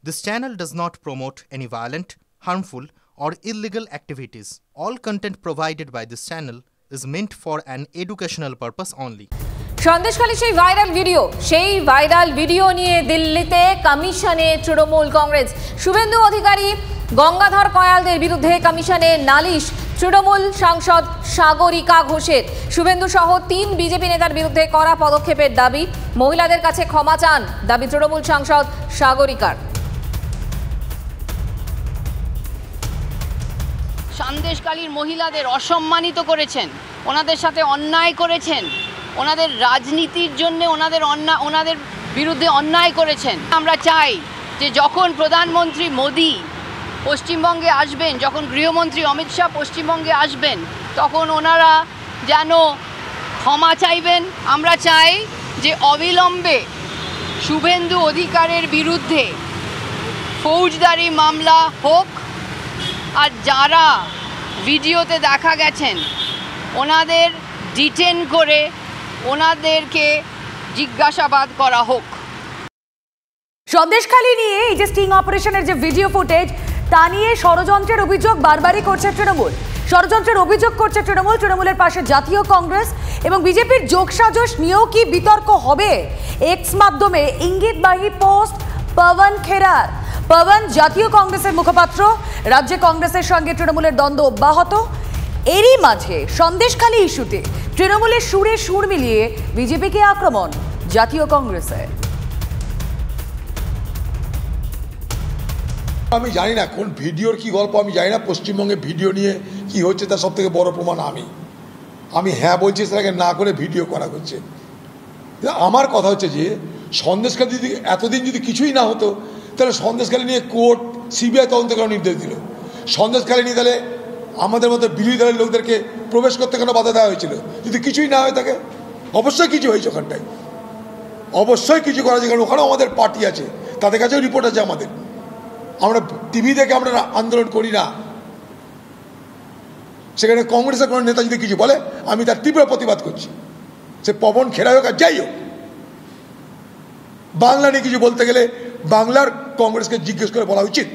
This channel does not promote any violent, harmful, or illegal activities. All content provided by this channel is meant for an educational purpose only. Sandeshkhali সেই viral video নিয়ে দিল্লিতে কমিশনে তৃণমূল কংগ্রেস শুভেন্দু অধিকারী গঙ্গাধর কয়ালদের বিরুদ্ধে কমিশনে নালিশ তৃণমূল সাংসদ সাগরিকা ঘোষের শুভেন্দু সহ 3 বিজেপি নেতার বিরুদ্ধে কড়া পদক্ষেপের দাবি মহিলাদের কাছে ক্ষমা চান দাবি তৃণমূল সাংসদ সাগরিকার সন্দেশখালীর মহিলাদের অসম্মানিত করেছেন ওনাদের সাথে অন্যায় করেছেন ওনাদের রাজনীতির জন্য ওনাদের বিরুদ্ধে অন্যায় করেছেন আমরা চাই যে যখন প্রধানমন্ত্রী মোদি পশ্চিমবঙ্গে আসবেন যখন গৃহমন্ত্রী অমিত শাহ পশ্চিমবঙ্গে আসবেন তখন ওনারা যেন ক্ষমা চাইবেন আমরা চাই যে অবিলম্বে শুভেন্দু অধিকারের বিরুদ্ধে ফৌজদারি মামলা হোক আর যারা ভিডিওতে দেখা গেছেন ওনাদের ডিটেন করে ওনাদেরকে জিজ্ঞাসাবাদ করা হোক সন্দেশখালী নিয়ে এই যে স্টিং অপারেশনের যে ভিডিও ফুটেজ তা নিয়ে ষড়যন্ত্রের অভিযোগ বারবারই করছে তৃণমূল ষড়যন্ত্রের অভিযোগ করছে তৃণমূলের পাশে জাতীয় কংগ্রেস এবং বিজেপির যোগসাজশ নিয়েও কি বিতর্ক হবে এক্স মাধ্যমে ইঙ্গিতবাহী পোস্ট পবন খেরার পবন জাতীয় কংগ্রেসের মুখপাত্র রাজ্যে কংগ্রেসের সঙ্গে তৃণমূলের দ্বন্দ্ব অব্যাহত এরই মাঝে সন্দেশখালী ইস্যুতে তৃণমূলের সুরে সুর মিলিয়ে বিজেপিকে আক্রমণ জাতীয় কংগ্রেসে আমি জানি না কোন ভিডিওর কি গল্প আমি জানি না পশ্চিমবঙ্গে ভিডিও নিয়ে কি হচ্ছে তার সব থেকে বড় প্রমাণ আমি হ্যাঁ বলছি সেটাকে না করে ভিডিও করা হচ্ছে আমার কথা হচ্ছে যে সন্দেশখালী যদি এতদিন যদি কিছুই না হতো তাহলে সন্দেশখালী নিয়ে কোর্ট সিবিআই তদন্ত করার নির্দেশ দিল সন্দেশখালী নিয়ে তাহলে আমাদের মতো বিরোধী দলের লোকদেরকে প্রবেশ করতে কেন বাধা দেওয়া হয়েছিল যদি কিছুই না হয়ে থাকে অবশ্যই কিছু হয়েছে ওখানটায় অবশ্যই কিছু করা যায় কারণ ওখানেও আমাদের পার্টি আছে তাদের কাছেও রিপোর্ট আছে আমাদের আমরা টিভি থেকে আমরা আন্দোলন করি না সেখানে কংগ্রেসের কোনো নেতা যদি কিছু বলে আমি তার তীব্র প্রতিবাদ করছি সে পবন খেরা হোক আর যাই হোক বাংলা নিয়ে কিছু বলতে গেলে বাংলার কংগ্রেসকে জিজ্ঞেস করে বলা উচিত